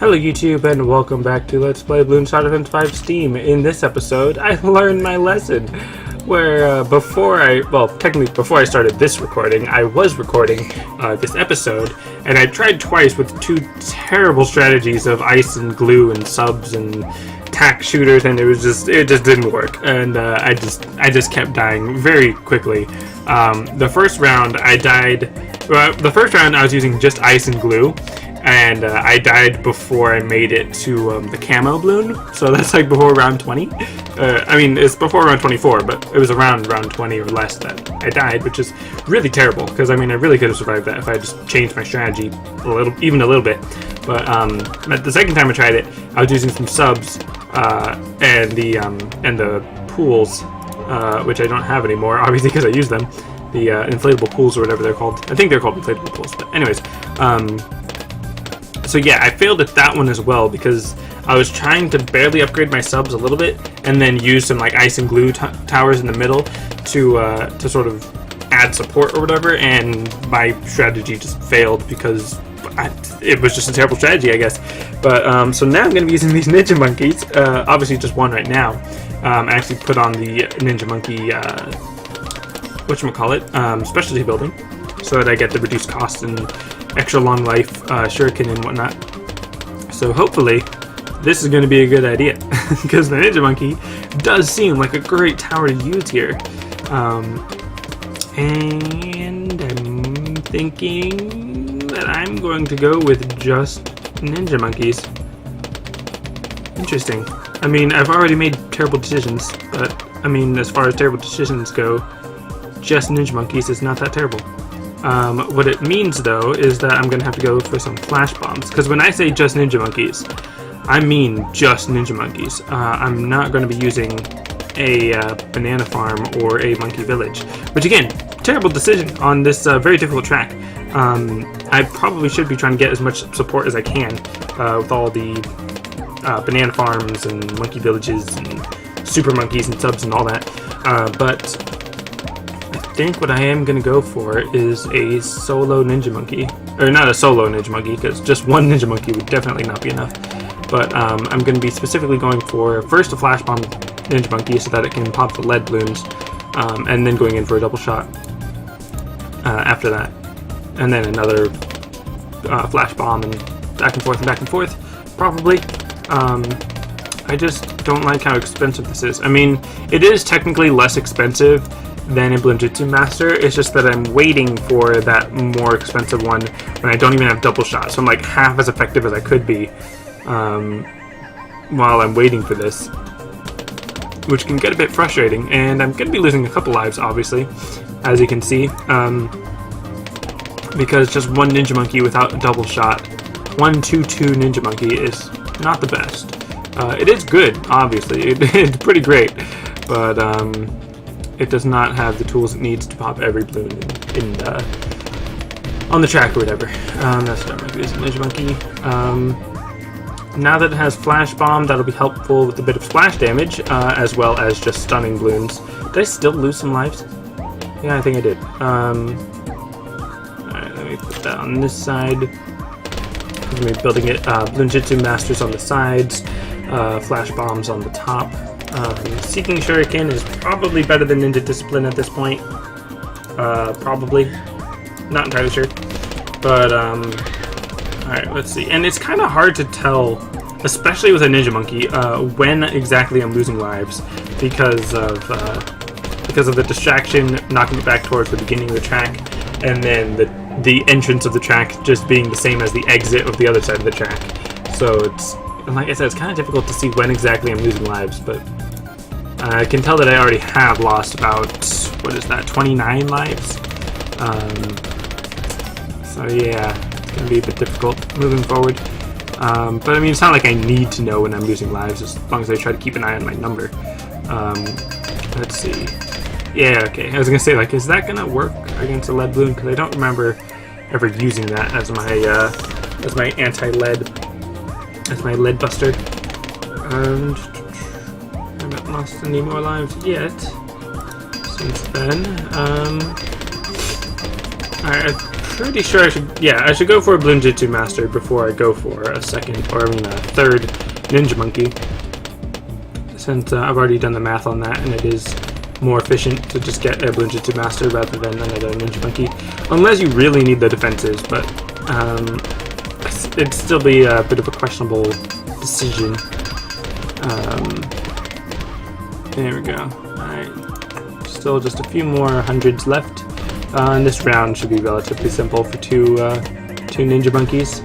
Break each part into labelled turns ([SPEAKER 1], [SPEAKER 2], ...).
[SPEAKER 1] Hello YouTube and welcome back to Let's Play Bloons Tower Defense 5 Steam. In this episode, I learned my lesson where before I started this recording, I was recording this episode, and I tried twice with two terrible strategies of ice and glue and subs and tack shooters, and it just didn't work, and I just kept dying very quickly. The first round I died. The first round I was using just ice and glue, and I died before I made it to the camo balloon, so that's like before round 20. I mean, it's before round 24, but it was around round 20 or less that I died, which is really terrible, because I mean, I really could have survived that if I just changed my strategy even a little bit. But the second time I tried it, I was using some subs and the pools, which I don't have anymore, obviously because I used them. The inflatable pools or whatever they're called. I think they're called inflatable pools, but anyways. So yeah, I failed at that one as well because I was trying to barely upgrade my subs a little bit and then use some like ice and glue towers in the middle to sort of add support or whatever, and my strategy just failed because it was just a terrible strategy, I guess. But so now I'm going to be using these ninja monkeys, obviously just one right now. I actually put on the ninja monkey specialty building, so that I get the reduced cost and extra long life shuriken and whatnot. So hopefully this is going to be a good idea because the ninja monkey does seem like a great tower to use here, and I'm thinking that I'm going to go with just ninja monkeys. Interesting. I mean, I've already made terrible decisions, but I mean, as far as terrible decisions go, just ninja monkeys is not that terrible. What it means though is that I'm gonna have to go for some flash bombs, because when I say just ninja monkeys, I mean just ninja monkeys. I'm not going to be using a banana farm or a monkey village, which again, terrible decision on this very difficult track. I probably should be trying to get as much support as I can with all the banana farms and monkey villages and super monkeys and subs and all that, but I think what I am going to go for is a solo ninja monkey. Or not a solo ninja monkey, because just one ninja monkey would definitely not be enough. But I'm going to be specifically going for first a flash bomb ninja monkey so that it can pop the lead balloons, and then going in for a double shot after that. And then another flash bomb and back and forth, probably. I just don't like how expensive this is. I mean, it is technically less expensive than a Bloonjitsu Master. It's just that I'm waiting for that more expensive one when I don't even have double shot. So I'm like half as effective as I could be while I'm waiting for this, which can get a bit frustrating. And I'm going to be losing a couple lives, obviously, as you can see, because just one ninja monkey without a double shot, 1-2-2 ninja monkey is not the best. It is good, obviously. It's pretty great, but it does not have the tools it needs to pop every balloon on the track or whatever. That's what I'm using ninja monkey. Now that it has flash bomb, that'll be helpful with a bit of splash damage, as well as just stunning balloons. Did I still lose some lives? Yeah, I think I did. Alright, let me put that on this side. I'm going to be building it. Bloonjitsu Masters on the sides, flash bombs on the top. Seeking Shuriken is probably better than Ninja Discipline at this point. Probably. Not entirely sure. But, alright, let's see. And it's kind of hard to tell, especially with a Ninja Monkey, when exactly I'm losing lives because of the distraction knocking it back towards the beginning of the track, and then the entrance of the track just being the same as the exit of the other side of the track. So it's, like I said, it's kind of difficult to see when exactly I'm losing lives, but I can tell that I already have lost about, 29 lives? So yeah, it's going to be a bit difficult moving forward. But I mean, it's not like I need to know when I'm losing lives, as long as I try to keep an eye on my number. Let's see. Yeah, okay, I was going to say, like, is that going to work against a lead balloon? Because I don't remember ever using that as my anti-lead, as my lead buster. And I haven't lost any more lives yet since then. Alright, I pretty sure I should, yeah, I should go for a Bloonjitsu Master before I go for a second, or I mean a third Ninja Monkey. Since I've already done the math on that, and it is more efficient to just get a Bloonjitsu Master rather than another Ninja Monkey. Unless you really need the defenses, but it'd still be a bit of a questionable decision. There we go. Alright. Still just a few more hundreds left. And this round should be relatively simple for two Ninja Monkeys.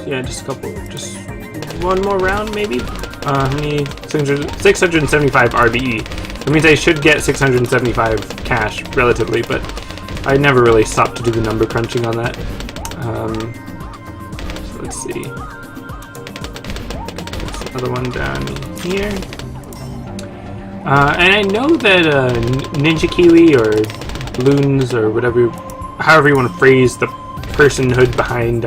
[SPEAKER 1] Yeah, just a couple. Just one more round, maybe? How many? 675 RBE. That means I should get 675 cash, relatively, but I never really stopped to do the number crunching on that. So let's see. There's another one down here. And I know that Ninja Kiwi or Bloons or whatever, however you want to phrase the personhood behind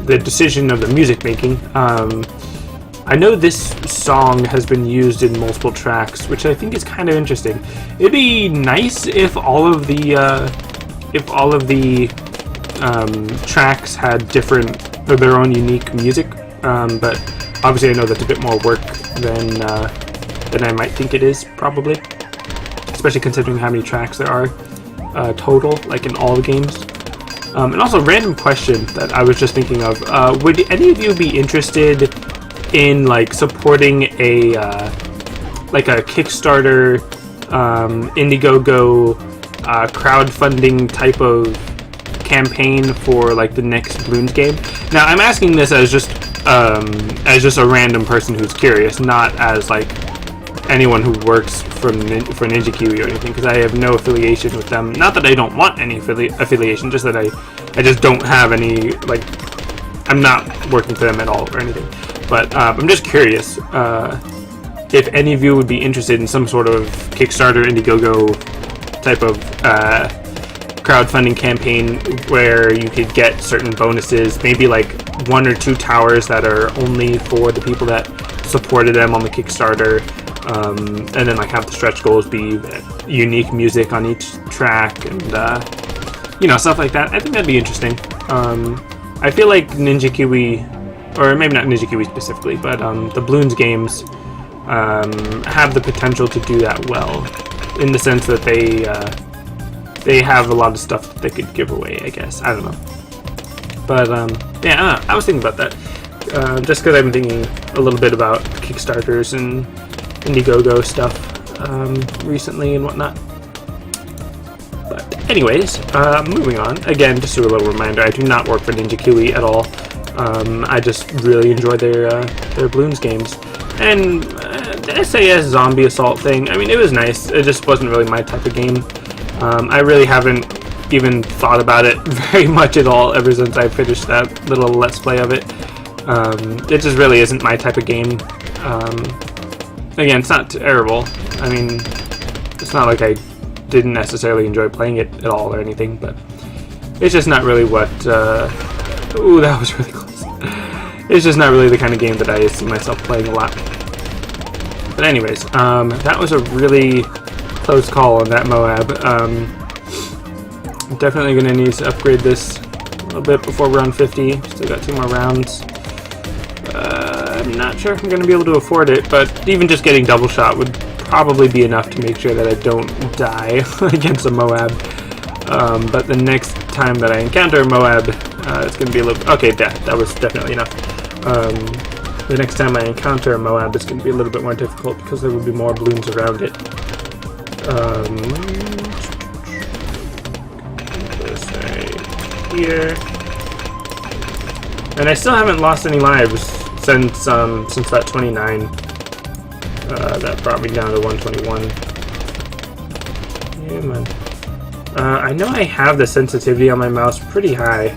[SPEAKER 1] the decision of the music making. I know this song has been used in multiple tracks, which I think is kind of interesting. It'd be nice if all of the tracks had different or their own unique music, but obviously I know that's a bit more work than I might think it is, probably. Especially considering how many tracks there are total, like in all the games. And also, random question that I was just thinking of: would any of you be interested in like supporting a Kickstarter, Indiegogo, crowdfunding type of campaign for like the next Bloons game? Now, I'm asking this as just a random person who's curious, not as like anyone who works for Ninja Kiwi or anything, because I have no affiliation with them. Not that I don't want any affiliation, just that I just don't have any, like, I'm not working for them at all or anything. But I'm just curious if any of you would be interested in some sort of Kickstarter, Indiegogo type of crowdfunding campaign where you could get certain bonuses, maybe like 1 or 2 towers that are only for the people that supported them on the Kickstarter. And then like have the stretch goals be unique music on each track and stuff like that. I think that'd be interesting. I feel like Ninja Kiwi, or maybe not Ninja Kiwi specifically, but the Bloons games have the potential to do that well, in the sense that they have a lot of stuff that they could give away, I guess. I don't know. But yeah, I was thinking about that. Just because I've been thinking a little bit about Kickstarters and Indiegogo stuff recently and whatnot. But anyways, moving on. Again, just a little reminder, I do not work for Ninja Kiwi at all. I just really enjoy their Bloons games. And the SAS Zombie Assault thing, I mean, it was nice. It just wasn't really my type of game. I really haven't even thought about it very much at all ever since I finished that little Let's Play of it. It just really isn't my type of game. Again, it's not terrible. I mean, it's not like I didn't necessarily enjoy playing it at all or anything, but it's just not really what... ooh, that was really close. It's just not really the kind of game that I see myself playing a lot. But anyways, that was a really close call on that Moab. I'm definitely going to need to upgrade this a little bit before round 50. Still got 2 more rounds. I'm not sure if I'm going to be able to afford it, but even just getting double shot would probably be enough to make sure that I don't die against a Moab. But the next time that I encounter a Moab, it's going to be a little... Okay, that was definitely enough. The next time I encounter a Moab, it's going to be a little bit more difficult because there will be more Bloons around it. This right here. And I still haven't lost any lives since that 29. That brought me down to 121. Yeah, man. I know I have the sensitivity on my mouse pretty high,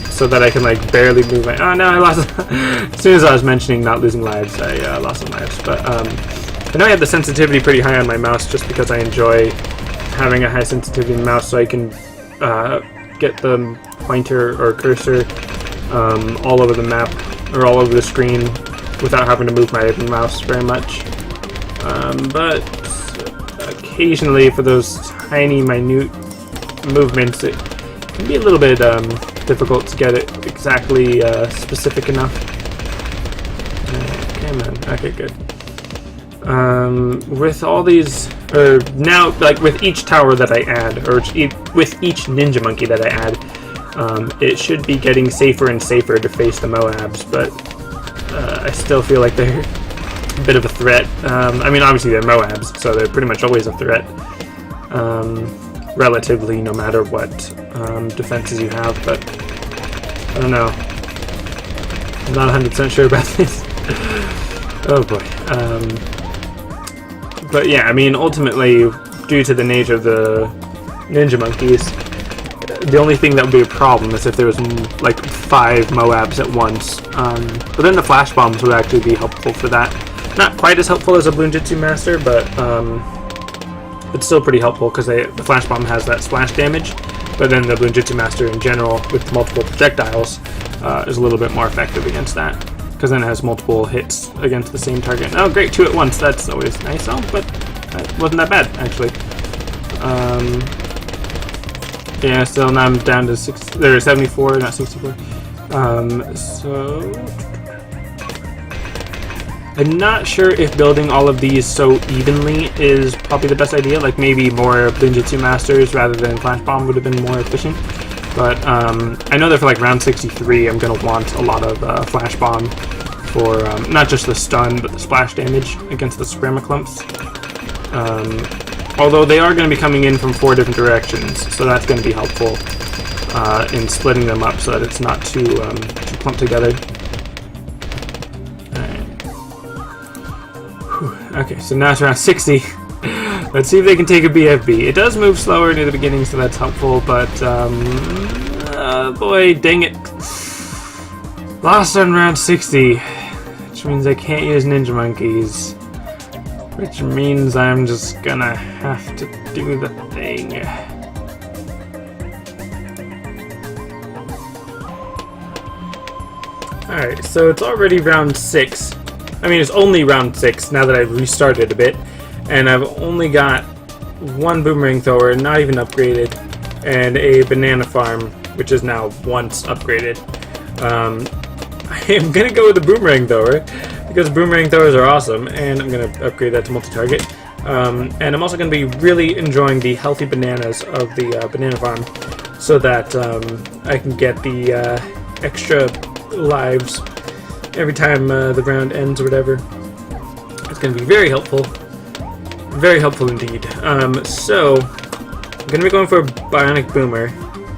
[SPEAKER 1] so that I can like barely move my... Oh no, I lost... As soon as I was mentioning not losing lives, I lost some lives. But I know I have the sensitivity pretty high on my mouse just because I enjoy having a high sensitivity mouse, so I can get the pointer or cursor all over the map or all over the screen without having to move my mouse very much. But occasionally, for those tiny, minute movements, it can be a little bit difficult to get it exactly specific enough. Okay, man. Okay, good. With all these, or now, like with each tower that I add, or with each ninja monkey that I add, it should be getting safer and safer to face the Moabs, but I still feel like they're a bit of a threat. I mean, obviously they're Moabs, so they're pretty much always a threat, relatively, no matter what defenses you have, but I don't know. I'm not 100% sure about this. Oh boy. But yeah, I mean, ultimately, due to the nature of the ninja monkeys, the only thing that would be a problem is if there was like 5 Moabs at once. But then the flash bombs would actually be helpful for that. Not quite as helpful as a Bloonjitsu Master, but it's still pretty helpful because the flash bomb has that splash damage. But then the Bloonjitsu Master in general, with multiple projectiles, is a little bit more effective against that. Because then it has multiple hits against the same target. Oh, great, 2 at once. That's always nice. Oh, but that wasn't that bad, actually. Yeah, so now I'm down to 74, not 64. So I'm not sure if building all of these so evenly is probably the best idea. Like maybe more Bloonjitsu Masters rather than Flash Bomb would have been more efficient. But I know that for like round 63, I'm going to want a lot of Flash Bomb for not just the stun, but the splash damage against the Scramaclumps. Although they are going to be coming in from 4 different directions, so that's going to be helpful in splitting them up so that it's not too clumped together. Alright. Okay, so now it's around 60. Let's see if they can take a BFB. It does move slower near the beginning, so that's helpful, but boy, dang it. Lost on round 60, which means I can't use ninja monkeys. Which means I'm just gonna have to do the thing. Alright, so it's already round 6. I mean, it's only round 6 now that I've restarted a bit. And I've only got 1 boomerang thrower, not even upgraded, and a banana farm, which is now once upgraded. I am gonna go with the boomerang thrower because boomerang throwers are awesome, and I'm gonna upgrade that to multi-target. And I'm also gonna be really enjoying the healthy bananas of the banana farm, so that I can get the extra lives every time the round ends or whatever. It's gonna be very helpful. Very helpful indeed. So, I'm going to be going for a Bionic Boomer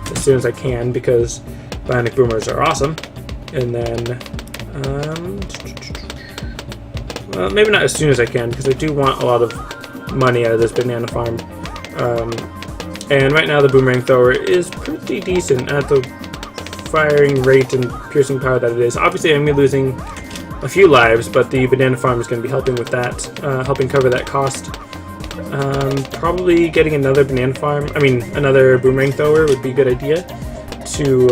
[SPEAKER 1] as soon as I can, because Bionic Boomers are awesome. And then, well, maybe not as soon as I can, because I do want a lot of money out of this banana farm. And right now the Boomerang Thrower is pretty decent at the firing rate and piercing power that it is. Obviously I'm going to be losing a few lives, but the banana farm is going to be helping with that, helping cover that cost. Probably getting another banana farm, another boomerang thrower would be a good idea to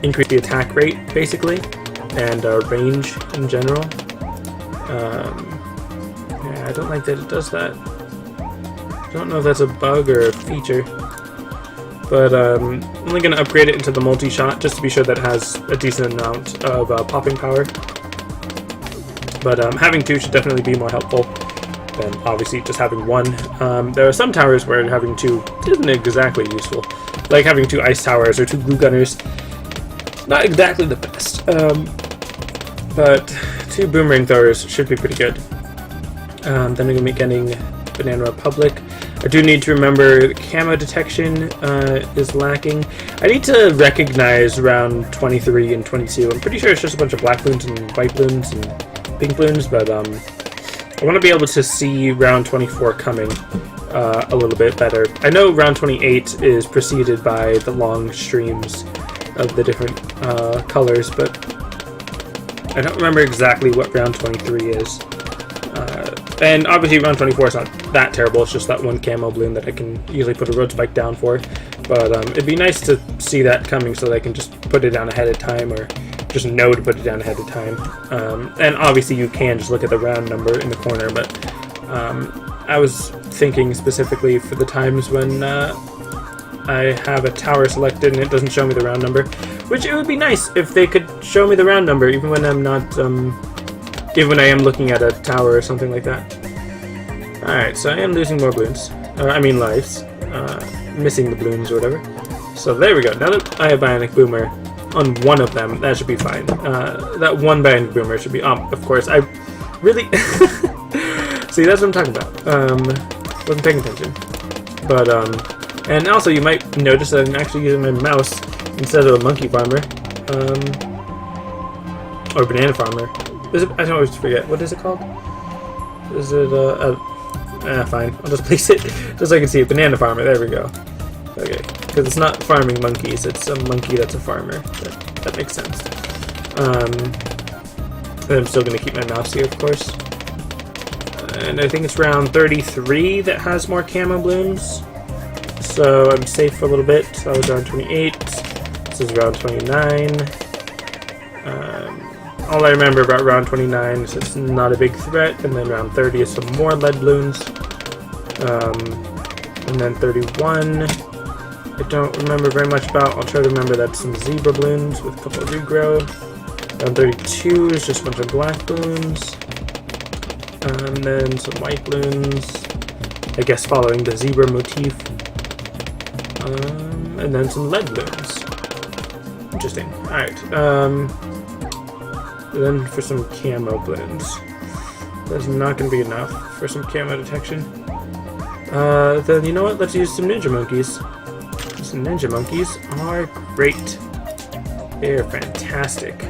[SPEAKER 1] increase the attack rate, basically, and range in general. Yeah, I don't like that it does that. I don't know if that's a bug or a feature, but I'm only going to upgrade it into the multi-shot just to be sure that it has a decent amount of popping power. But having 2 should definitely be more helpful than obviously just having 1. There are some towers where having 2 isn't exactly useful, like having 2 ice towers or 2 glue gunners. Not exactly the best, but 2 boomerang throwers should be pretty good. Then I'm going to be getting Banana Republic. I do need to remember camo detection is lacking. I need to recognize round 23 and 22. I'm pretty sure it's just a bunch of black balloons and white balloons and pink balloons, but I want to be able to see round 24 coming a little bit better. I know round 28 is preceded by the long streams of the different colors, but I don't remember exactly what round 23 is. And obviously round 24 is not that terrible, it's just that 1 camo balloon that I can usually put a road spike down for. But it'd be nice to see that coming so that I can just put it down ahead of time, or just know to put it down ahead of time. And obviously you can just look at the round number in the corner, but I was thinking specifically for the times when I have a tower selected and it doesn't show me the round number, which it would be nice if they could show me the round number even when I'm not, even when I am looking at a tower or something like that. Alright, so I am losing more balloons. I mean lives. Missing the balloons or whatever. So there we go. Now that I have Bionic Boomer on one of them, that should be fine. That one Bionic Boomer should be... of course, I really... See, that's what I'm talking about. Wasn't paying attention. But, and also you might notice that I'm actually using my mouse instead of a monkey farmer. Or banana farmer. I don't always forget. What is it called? Is it, fine. I'll just place it just so I can see it. Banana farmer. There we go. Okay. Because it's not farming monkeys. It's a monkey that's a farmer. That makes sense. And I'm still going to keep my mouse here, of course. And I think it's round 33 that has more camo blooms. So I'm safe for a little bit. That was round 28. This is round 29. All I remember about round 29 is it's not a big threat. And then round 30 is some more lead blooms. And then 31, I don't remember very much about. I'll try to remember that's some zebra blooms with a couple of regrow. Round 32 is just a bunch of black blooms. And then some white blooms, I guess following the zebra motif. And then some lead blooms. Interesting. Alright. Then for some camo blooms. That's not going to be enough for some camo detection. Then you know what? Let's use some ninja monkeys. Some ninja monkeys are great. They are fantastic.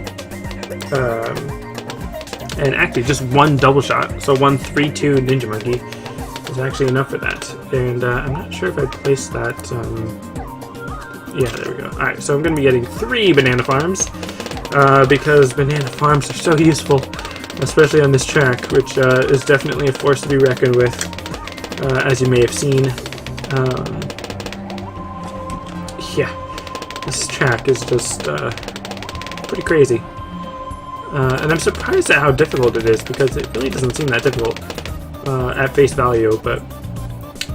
[SPEAKER 1] And actually just one double shot, so 1 3-2 ninja monkey is actually enough for that. And I'm not sure if I placed that. Yeah, there we go. Alright, so I'm going to be getting 3 banana farms because banana farms are so useful, especially on this track, which is definitely a force to be reckoned with, as you may have seen. Yeah, this track is just pretty crazy. And I'm surprised at how difficult it is, because it really doesn't seem that difficult at face value, but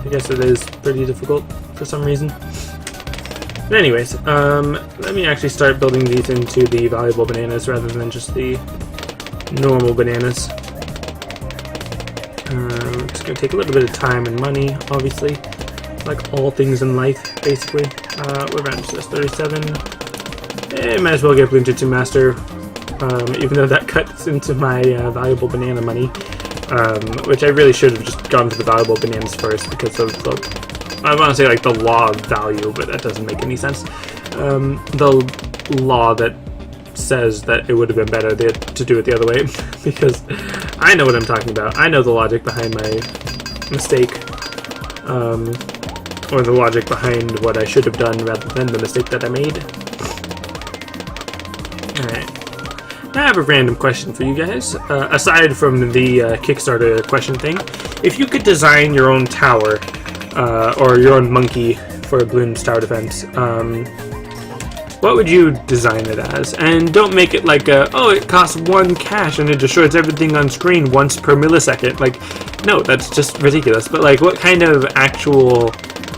[SPEAKER 1] I guess it is pretty difficult for some reason. But anyways, let me actually start building these into the valuable bananas rather than just the normal bananas. It's going to take a little bit of time and money, obviously, like all things in life, basically. What round is this? 37? Might as well get Bloom Jitsu Master. Even though that cuts into my valuable banana money, which I really should have just gone to the valuable bananas first because of the, I want to say like the law of value, but that doesn't make any sense. The law that says that it would have been better to do it the other way, because I know what I'm talking about. I know the logic behind my mistake, or the logic behind what I should have done rather than the mistake that I made. Alright. I have a random question for you guys. Aside from the Kickstarter question thing, if you could design your own tower, or your own monkey for Bloons Tower Defense, what would you design it as? And don't make it like oh, it costs 1 cash and it destroys everything on screen once per millisecond. Like, no, that's just ridiculous. But like, what kind of actual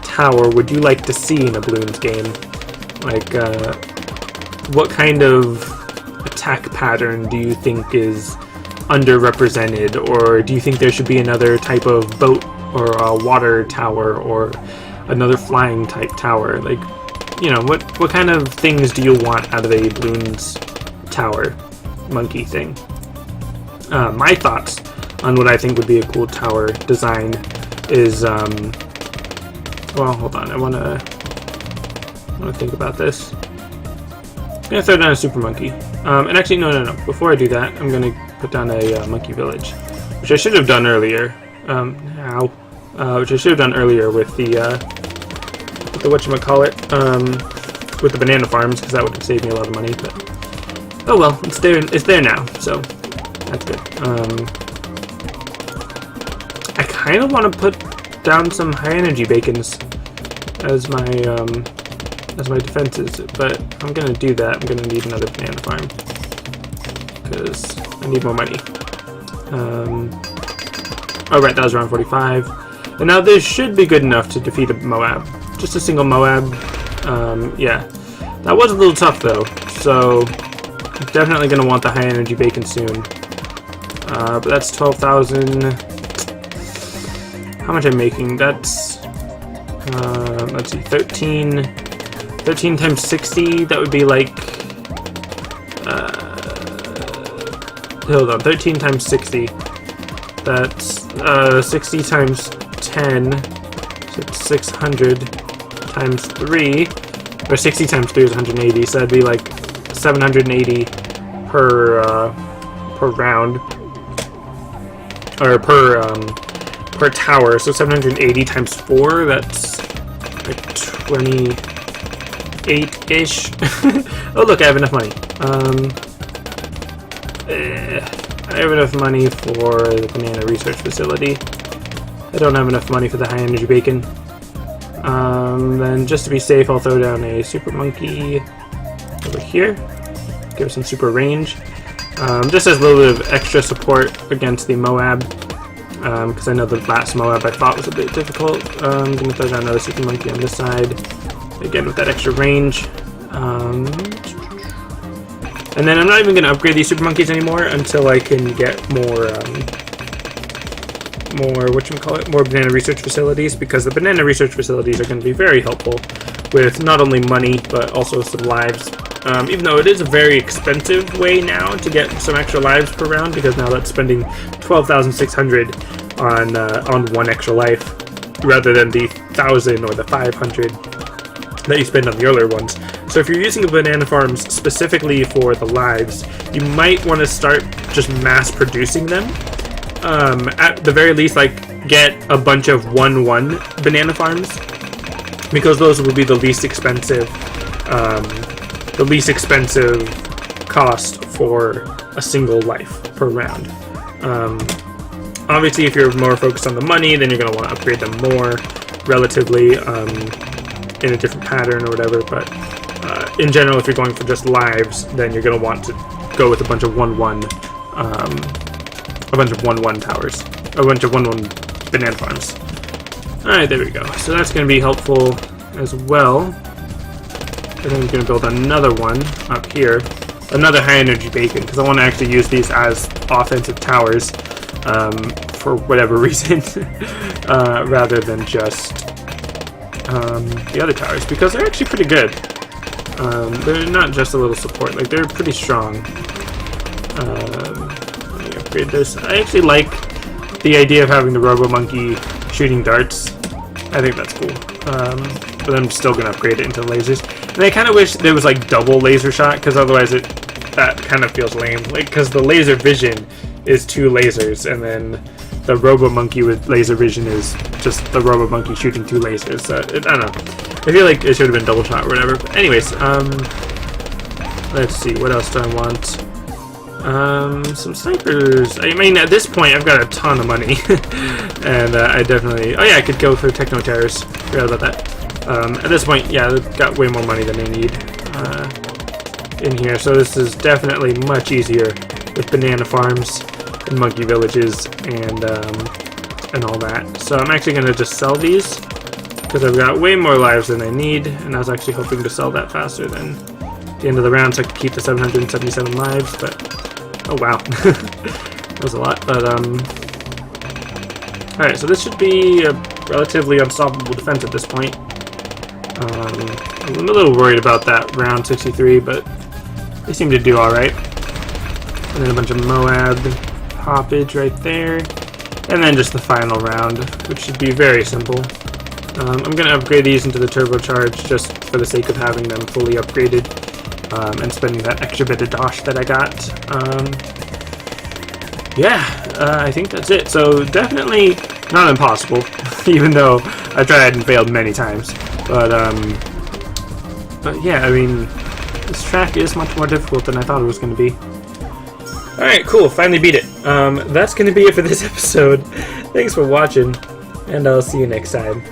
[SPEAKER 1] tower would you like to see in a Bloons game? Like, what kind of attack pattern do you think is underrepresented, or do you think there should be another type of boat or a water tower or another flying type tower? Like, you know, what kind of things do you want out of a Bloons tower monkey thing? My thoughts on what I think would be a cool tower design is well, hold on, I wanna think about this. I'm gonna throw down a super monkey. And actually, no. Before I do that, I'm gonna put down a monkey village, which I should have done earlier. Which I should have done earlier with the whatchamacallit, with the banana farms, because that would have saved me a lot of money. But oh well, it's there now, so that's good. I kind of want to put down some high energy bacons as my defenses, but I'm gonna do that. I'm gonna need another banana farm because I need more money. Oh right, that was round 45, and now this should be good enough to defeat a Moab. just a single Moab. Yeah, that was a little tough though, so definitely going to want the high energy bacon soon. But that's 12,000. How much I'm making? That's, let's see, 13 times 60, that would be like, hold on, 13 times 60, that's 60 times 10, so it's 600 times 3, or 60 times 3 is 180, so that'd be like 780 per round, or per tower, so 780 times 4, that's like 28-ish. Oh look, I have enough money. I have enough money for the banana research facility. I don't have enough money for the high energy bacon. Then just to be safe, I'll throw down a super monkey over here. Give it some super range. Just as a little bit of extra support against the Moab. Because I know the last Moab I thought was a bit difficult. I'm going to throw down another super monkey on this side. Again, with that extra range. And then I'm not even going to upgrade these super monkeys anymore until I can get more banana research facilities, because the banana research facilities are going to be very helpful with not only money but also some lives. Even though it is a very expensive way now to get some extra lives per round, because now that's spending 12,600 on one extra life rather than the 1,000 or the 500 that you spend on the earlier ones. So if you're using a banana farms specifically for the lives, you might want to start just mass producing them. At the very least, like, get a bunch of 1-1 banana farms, because those will be the least expensive cost for a single life per round. Obviously, if you're more focused on the money, then you're going to want to upgrade them more relatively in a different pattern or whatever. But in general, if you're going for just lives, then you're going to want to go with a bunch of 1-1 towers, a bunch of 1-1 banana farms. Alright, there we go. So that's going to be helpful as well. And then I'm going to build another one up here, another high energy bacon, because I want to actually use these as offensive towers for whatever reason, rather than just the other towers, because they're actually pretty good. They're not just a little support, like they're pretty strong. Let me upgrade this. I actually like the idea of having the Robo Monkey shooting darts. I think that's cool. But I'm still going to upgrade it into lasers. And I kind of wish there was like double laser shot, because otherwise that kind of feels lame. Like, because the laser vision is 2 lasers, and then the Robo Monkey with laser vision is just the Robo Monkey shooting 2 lasers. So I don't know. I feel like it should have been double shot or whatever. But anyways, let's see. What else do I want? Some snipers. I mean, at this point, I've got a ton of money, and I definitely. Oh yeah, I could go for techno terrors. Forgot about that. At this point, yeah, I've got way more money than I need in here. So this is definitely much easier with banana farms and monkey villages and all that. So I'm actually gonna just sell these, because I've got way more lives than I need, and I was actually hoping to sell that faster than the end of the round so I could keep the 777 lives, but oh wow. That was a lot, but alright, so this should be a relatively unstoppable defense at this point. I'm a little worried about that round 63, but they seem to do alright. And then a bunch of Moab hoppage right there. And then just the final round, which should be very simple. I'm going to upgrade these into the turbocharge just for the sake of having them fully upgraded, and spending that extra bit of dosh that I got. Yeah, I think that's it. So definitely not impossible, even though I've tried and failed many times. But yeah, I mean, this track is much more difficult than I thought it was going to be. Alright, cool, finally beat it. That's going to be it for this episode. Thanks for watching, and I'll see you next time.